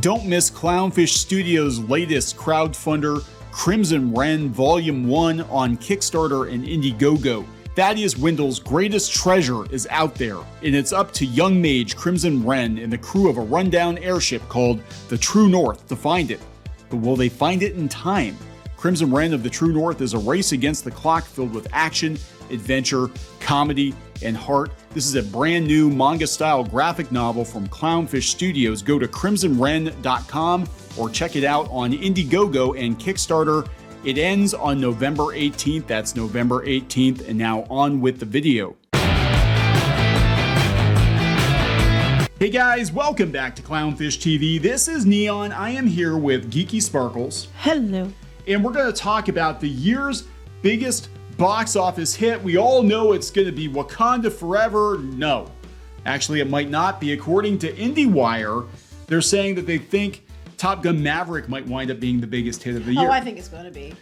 Don't miss Clownfish Studios' latest crowdfunder, Crimson Wren Volume 1 on Kickstarter and Indiegogo. Thaddeus Wendell's greatest treasure is out there, and it's up to young mage Crimson Wren and the crew of a rundown airship called the True North to find it. But will they find it in time? Crimson Wren of the True North is a race against the clock filled with action, adventure, comedy, and heart. This is a brand new manga-style graphic novel from Clownfish Studios. Go to crimsonwren.com or check it out on Indiegogo and Kickstarter. It ends on November 18th. That's November 18th. And now on with the video. Hey guys, welcome back to Clownfish TV. This is Neon. I am here with Geeky Sparkles. Hello. And we're going to talk about the year's biggest box office hit. We all know it's going to be Wakanda Forever. No, actually it might not be. According to IndieWire, they're saying that they think Top Gun Maverick might wind up being the biggest hit of the year. Oh, I think it's going to be.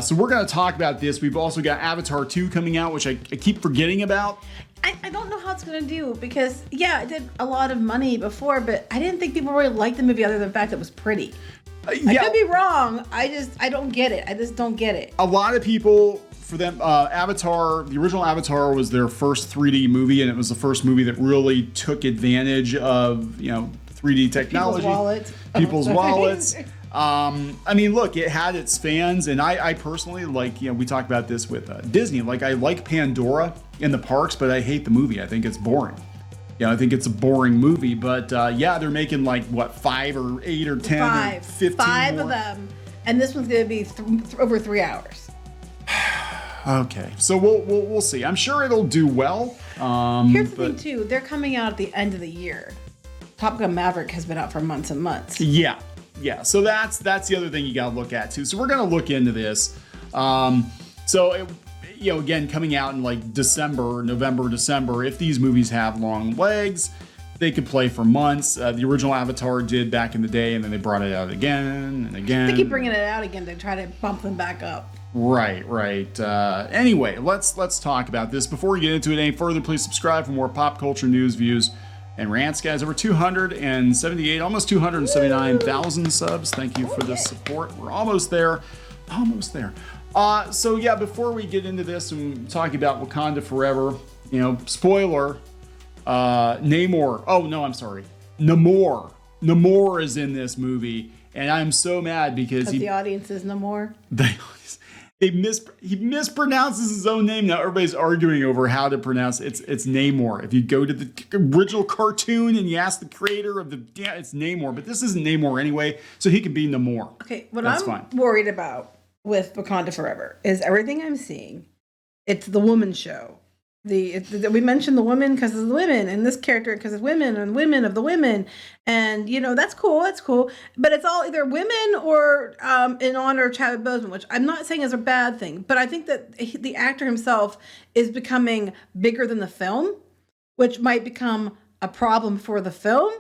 So we're going to talk about this. We've also got Avatar 2 coming out, which I keep forgetting about. I don't know how it's going to do because, yeah, it did a lot of money before, but I didn't think people really liked the movie other than the fact that it was pretty. I could be wrong. I don't get it. I just don't get it. A lot of people, for them, Avatar, the original Avatar was their first 3D movie, and it was the first movie that really took advantage of, 3D technology. People's wallets. I mean, look, it had its fans, and I personally like, we talked about this with Disney. Like, I like Pandora in the parks, but I hate the movie. I think it's boring. I think it's a boring movie, but they're making like, what, 5 or 8 or 10 or 15 5 more. of them, and this one's going to be over 3 hours. Okay, so we'll see. I'm sure it'll do well. Here's the thing, too. They're coming out at the end of the year. Top Gun Maverick has been out for months and months. Yeah. So that's the other thing you got to look at, too. So we're going to look into this. Again, coming out in like November, December, if these movies have long legs, they could play for months. The original Avatar did back in the day, and then they brought it out again and again. They keep bringing it out again to try to bump them back up. Right. Anyway, let's talk about this. Before we get into it any further, please subscribe for more pop culture news, views, and rants, guys. Over 278, almost 279,000 subs. Thank you for the support. We're almost there. Before we get into this and talk about Wakanda Forever, spoiler, Namor. Oh, no, I'm sorry. Namor. Namor is in this movie, and I'm so mad because the audience is Namor. He mispronounces his own name. Now everybody's arguing over how to pronounce it. It's Namor. If you go to the original cartoon and you ask the creator of it's Namor, but this isn't Namor anyway, so he can be Namor. Okay, what I'm worried about with Wakanda Forever is everything I'm seeing. It's the woman show. We mentioned the women because of the women, and this character because of women and women of the women, and that's cool. But it's all either women or in honor of Chadwick Boseman, which I'm not saying is a bad thing. But I think that the actor himself is becoming bigger than the film, which might become a problem for the film.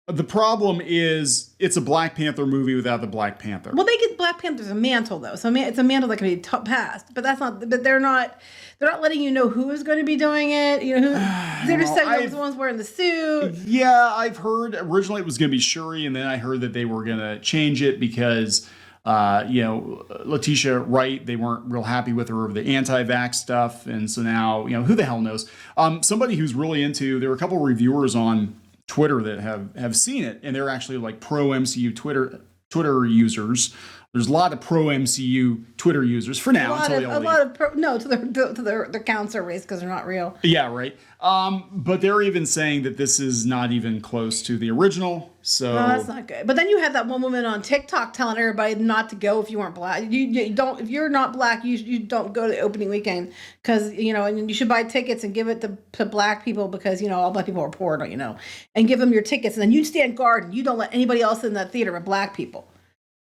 The problem is it's a Black Panther movie without the Black Panther. Well, they get Black Panther's a mantle though, so it's a mantle that can be passed. But that's not. But they're not letting you know who is going to be doing it. They're just saying the ones wearing the suit. Yeah, I've heard originally it was going to be Shuri, and then I heard that they were going to change it because Letitia Wright, they weren't real happy with her over the anti-vax stuff, and so now who the hell knows? Somebody who's really into. There were a couple of reviewers on Twitter that have seen it, and they're actually like pro MCU Twitter users. There's a lot of pro MCU Twitter users for now. To their accounts are erased because they're not real. Yeah, right. But they're even saying that this is not even close to the original. So no, that's not good. But then you had that one woman on TikTok telling everybody not to go if you weren't black. You don't. If you're not black, you don't go to the opening weekend because and you should buy tickets and give it to black people because all black people are poor, don't you know? And give them your tickets, and then you stand guard and you don't let anybody else in that theater but black people.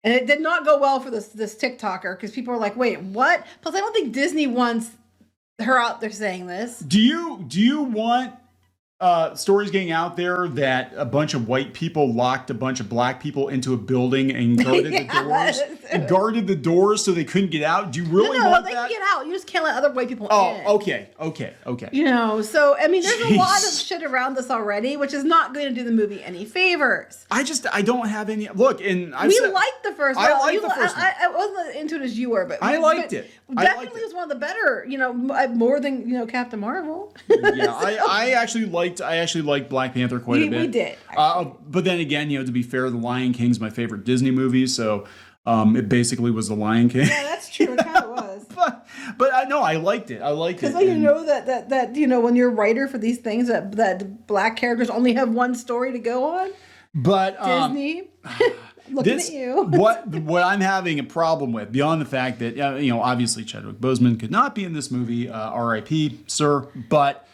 And it did not go well for this TikToker because people were like, "Wait, what?" Plus, I don't think Disney wants her out there saying this. Do you want stories getting out there that a bunch of white people locked a bunch of black people into a building and guarded the doors. And guarded the doors so they couldn't get out. Do you really want they that? can get out. You just can't let other white people in. Oh, okay. You know, so I mean, there's a lot of shit around this already, which is not going to do the movie any favors. I don't have any. Look, and we liked the first one. I liked the first one. I wasn't into it as you were, but I liked it. Definitely was one of the better. You know, more than Captain Marvel. Yeah, I actually liked Black Panther quite a bit. We did. But then again, to be fair, The Lion King's my favorite Disney movie, so it basically was The Lion King. Yeah, that's true. It kind of was. but I know I liked it. Because that when you're a writer for these things that black characters only have one story to go on. But Disney. Looking at you. what I'm having a problem with, beyond the fact that obviously Chadwick Boseman could not be in this movie, R.I.P. sir, but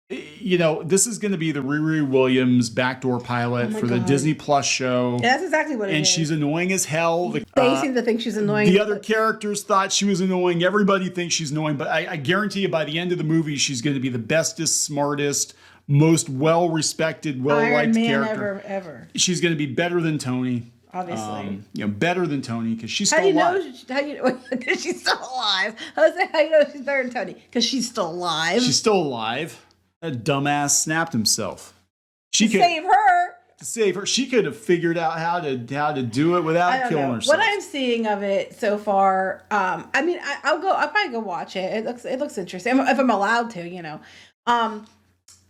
this is going to be the Riri Williams backdoor pilot for the Disney Plus show. Yeah, that's exactly what it is. And she's annoying as hell. They seem to think she's annoying. The other characters thought she was annoying. Everybody thinks she's annoying, but I guarantee you by the end of the movie, she's going to be the bestest, smartest, most well-respected, well-liked character ever. She's going to be better than Tony. Obviously. Better than Tony because she's still alive. How you know? Because she's still alive. How you know she's better than Tony? Because she's still alive. She's still alive. That dumbass snapped himself. Save her. To save her. She could have figured out how to do it without killing herself. What I'm seeing of it so far, I'll probably go watch it. It looks interesting. If I'm allowed to,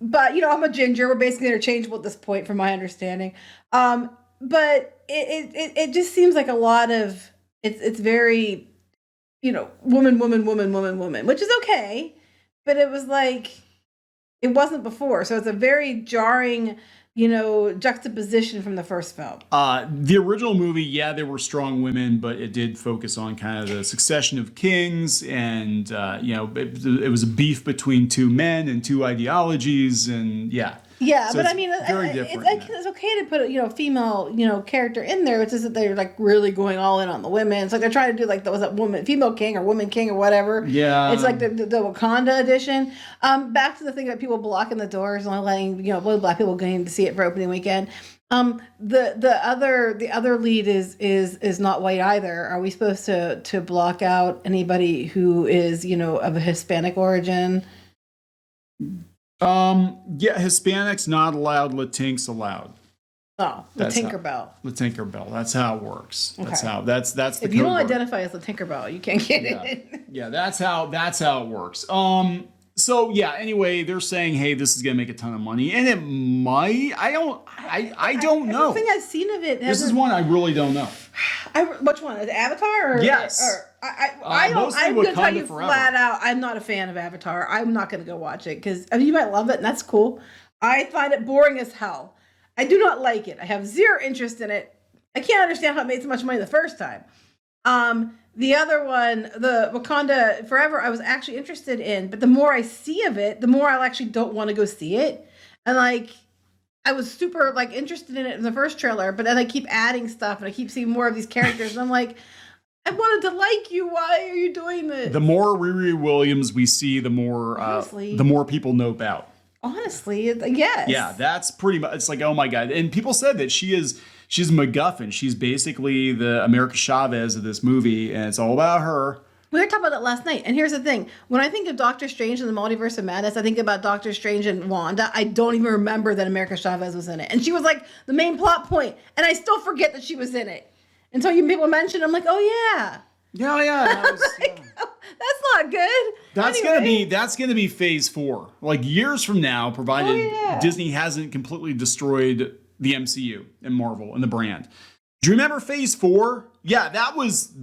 But I'm a ginger. We're basically interchangeable at this point, from my understanding. But it just seems like a lot of it's very, woman, which is okay. But it was like it wasn't before, so it's a very jarring, juxtaposition from the first film. The original movie, there were strong women, but it did focus on kind of the succession of kings, and it was a beef between two men and two ideologies, and Yeah, so but I mean, it's okay to put a female, character in there. It's just that they're like really going all in on the women. It's like they're trying to do like was that female king or woman king or whatever. Yeah, it's like the Wakanda edition. Back to the thing about people blocking the doors and letting black people going to see it for opening weekend. The other lead is not white either. Are we supposed to block out anybody who is of a Hispanic origin? Hispanics not allowed, Latinx allowed. Oh, the Tinkerbell. The Tinkerbell. That's how it works. Okay. That's the if you don't identify as the Tinkerbell, you can't get it. Yeah, that's how it works. So anyway, they're saying, hey, this is gonna make a ton of money, and it might. I don't know. The thing I've seen of it. This is one I really don't know. Which one? Is it Avatar? Yes. I'm going to tell you Forever. flat out, I'm not a fan of Avatar. I'm not going to go watch it because you might love it, and that's cool. I find it boring as hell. I do not like it. I have zero interest in it. I can't understand how it made so much money the first time. The other one, the Wakanda Forever, I was actually interested in, but the more I see of it, the more I actually don't want to go see it. And I was super interested in it in the first trailer, but then I keep adding stuff and I keep seeing more of these characters, and I'm like, I wanted to like you. Why are you doing this? The more Riri Williams we see, the more people know about. Honestly, yes. Yeah, that's pretty much. It's like, oh my god! And people said that she's MacGuffin. She's basically the America Chavez of this movie, and it's all about her. We were talking about it last night, and here's the thing. When I think of Doctor Strange and the Multiverse of Madness, I think about Doctor Strange and Wanda. I don't even remember that America Chavez was in it. And she was like the main plot point, and I still forget that she was in it. Until people mention it, I'm like, oh yeah. Yeah. That's not good. That's gonna be phase 4. Like years from now, provided Disney hasn't completely destroyed the MCU and Marvel and the brand. Do you remember phase 4? Yeah, that was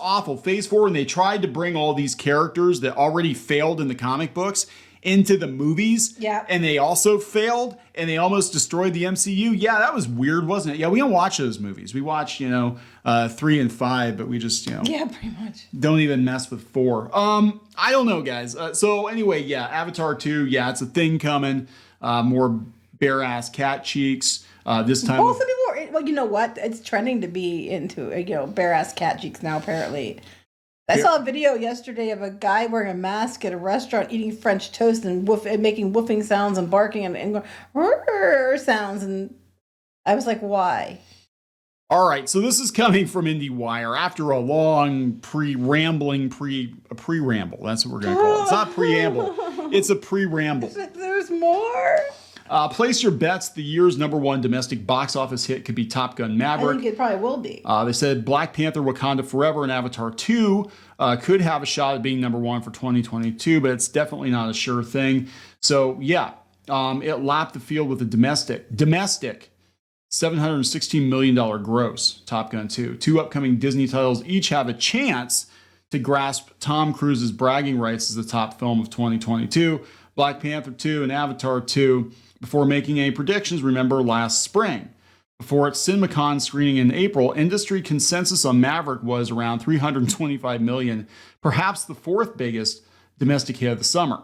awful. Phase 4, when they tried to bring all these characters that already failed in the comic books into the movies. Yeah. And they also failed, and they almost destroyed the MCU. Yeah, that was weird, wasn't it? Yeah, we don't watch those movies. We watch, 3 and 5, but we just, Yeah, pretty much. Don't even mess with 4. I don't know, guys. So anyway, Avatar 2, it's a thing coming. More bare-ass cat cheeks. This time. Both of people are, well, you know what? It's trending to be into, bare-ass cat cheeks now, apparently. I saw a video yesterday of a guy wearing a mask at a restaurant eating French toast and making woofing sounds and barking and going sounds. And I was like, why? All right, so this is coming from IndieWire after a long pre-ramble. That's what we're going to call it. It's not preamble. It's a pre-ramble. There's more. Place your bets. The year's #1 domestic box office hit could be Top Gun Maverick. I think it probably will be. They said Black Panther, Wakanda Forever, and Avatar 2 could have a shot at being #1 for 2022, but it's definitely not a sure thing. So, yeah, it lapped the field with a domestic $716 million gross, Top Gun 2. Two upcoming Disney titles each have a chance to grasp Tom Cruise's bragging rights as the top film of 2022. Black Panther 2 and Avatar 2. Before making any predictions, remember last spring. Before its CinemaCon screening in April, industry consensus on Maverick was around $325 million, perhaps the fourth biggest domestic hit of the summer.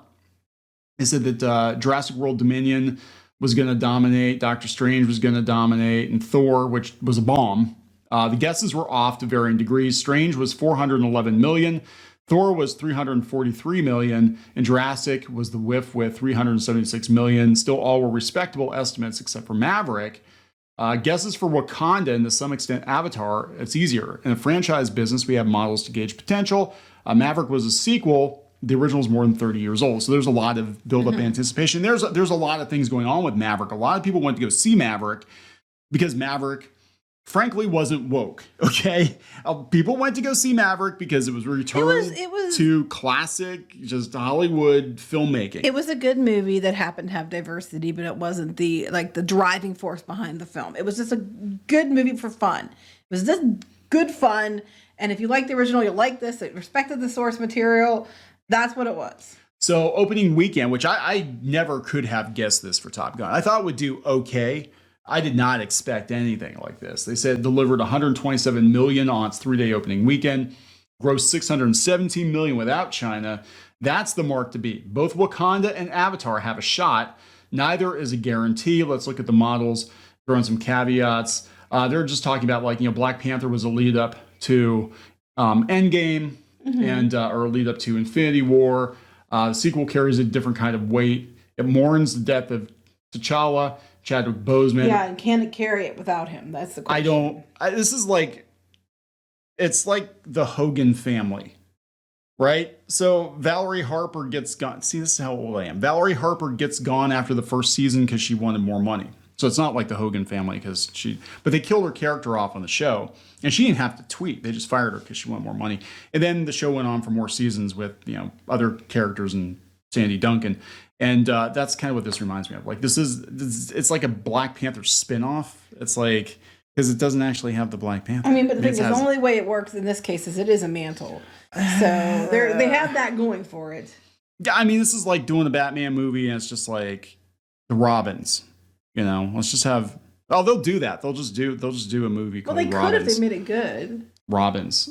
They said that Jurassic World Dominion was going to dominate, Doctor Strange was going to dominate, and Thor, which was a bomb. The guesses were off to varying degrees. Strange was $411 million. Thor was $343 million, and Jurassic was the whiff with $376 million. Still all were respectable estimates except for Maverick. Guesses for Wakanda and to some extent Avatar, it's easier. In a franchise business, we have models to gauge potential. Maverick was a sequel. The original is more than 30 years old. So there's a lot of build-up anticipation. There's a lot of things going on with Maverick. A lot of people went to go see Maverick because Maverick, frankly, wasn't woke, okay? People went to go see Maverick because it was return to classic, just Hollywood filmmaking. It was a good movie that happened to have diversity, but it wasn't the driving force behind the film. It was just a good movie for fun. It was just good fun. And if you like the original, you'll like this. It respected the source material. That's what it was. So opening weekend, which I never could have guessed this for Top Gun. I thought it would do okay. I did not expect anything like this. They said it delivered $127 million on its 3-day opening weekend, grossed $617 million without China. That's the mark to beat. Both Wakanda and Avatar have a shot. Neither is a guarantee. Let's look at the models, throw in some caveats. They're just talking about Black Panther was a lead up to Endgame and or a lead up to Infinity War. The sequel carries a different kind of weight. It mourns the death of T'Challa, Chadwick Boseman. Yeah, and can it carry it without him? That's the question. This is it's like the Hogan family, right? So Valerie Harper gets gone. See, this is how old I am. Valerie Harper gets gone after the first season because she wanted more money. So it's not like the Hogan family but they killed her character off on the show and she didn't have to tweet. They just fired her because she wanted more money. And then the show went on for more seasons with, other characters and Sandy Duncan. And that's kind of what this reminds me of. It's like a Black Panther spinoff. It's because it doesn't actually have the Black Panther. I mean, but the thing is, the only way it works in this case is it is a mantle. So they have that going for it. Yeah, I mean, this is like doing a Batman movie and it's just like the Robins. Let's just have. Oh, they'll do that. They'll just do a movie called Robins. Well, they could if they made it good. Robins.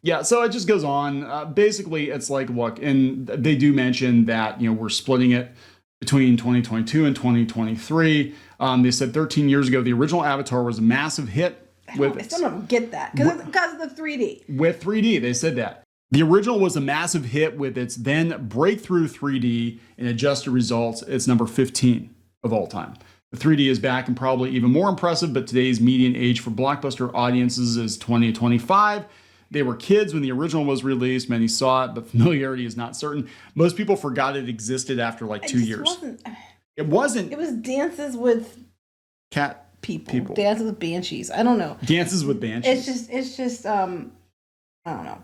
Yeah. So it just goes on. Basically, it's like, look, and they do mention that we're splitting it between 2022 and 2023. They said 13 years ago the original Avatar was a massive hit. I still don't get that because of the 3D. With 3D, they said that. The original was a massive hit with its then breakthrough 3D and adjusted results. It's number 15 of all time. The 3D is back and probably even more impressive, but today's median age for blockbuster audiences is 20 to 25. They were kids when the original was released. Many saw it, but familiarity is not certain. Most people forgot it existed after 2 years. It wasn't. It was Dances with Cat people. Dances with Banshees. I don't know. Dances with Banshees. It's just I don't know.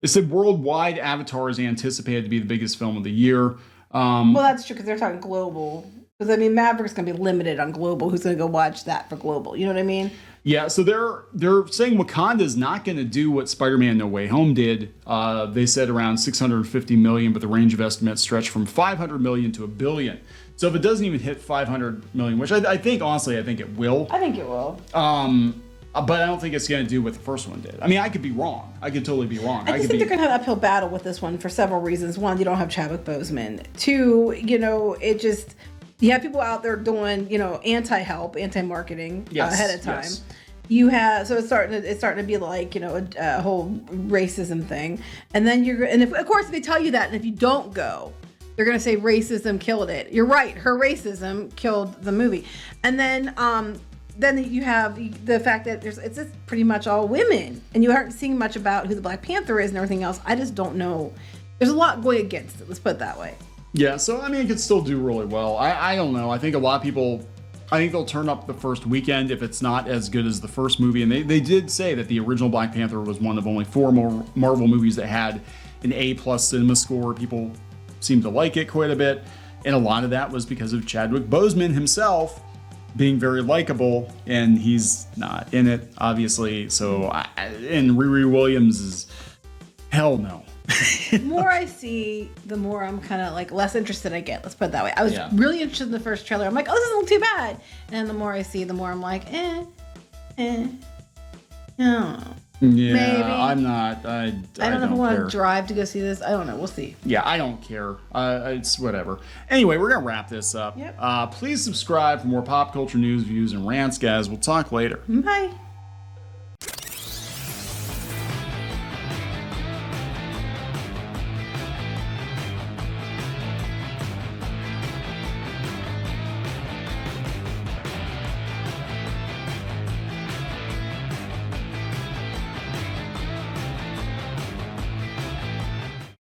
It said worldwide Avatar is anticipated to be the biggest film of the year. Well, that's true because they're talking global. Because, Maverick's going to be limited on global. Who's going to go watch that for global? You know what I mean? Yeah, so they're saying Wakanda is not going to do what Spider-Man No Way Home did. They said around $650 million, but the range of estimates stretch from $500 million to $1 billion. So if it doesn't even hit $500 million, which I think, honestly, I think it will. I think it will. But I don't think it's going to do what the first one did. I mean, I could be wrong. I could totally be wrong. I think they're going to have an uphill battle with this one for several reasons. One, you don't have Chadwick Boseman. Two, it just... You have people out there doing, anti-help, anti-marketing ahead of time. Yes. you have, so it's starting to be like, you know, a whole racism thing. And then of course they tell you that, and if you don't go, they're going to say racism killed it. You're right. Her racism killed the movie. And then you have the fact that it's just pretty much all women, and you aren't seeing much about who the Black Panther is and everything else. I just don't know. There's a lot going against it. Let's put it that way. Yeah. So, I mean, it could still do really well. I don't know. I think a lot of people, I think they'll turn up the first weekend if it's not as good as the first movie. And they did say that the original Black Panther was one of only 4 more Marvel movies that had an A+ cinema score. People seemed to like it quite a bit. And a lot of that was because of Chadwick Boseman himself being very likable, and he's not in it, obviously. So, and Riri Williams is hell no. The more I see, the more I'm kind of like less interested I get. Let's put it that way. I was really interested in the first trailer. I'm like, oh, this doesn't look too bad. And then the more I see, the more I'm like, I don't know. Yeah, maybe. I'm not. I don't know if I want to drive to go see this. I don't know. We'll see. Yeah, I don't care. It's whatever. Anyway, we're going to wrap this up. Yep. Please subscribe for more pop culture news, views, and rants, guys. We'll talk later. Bye.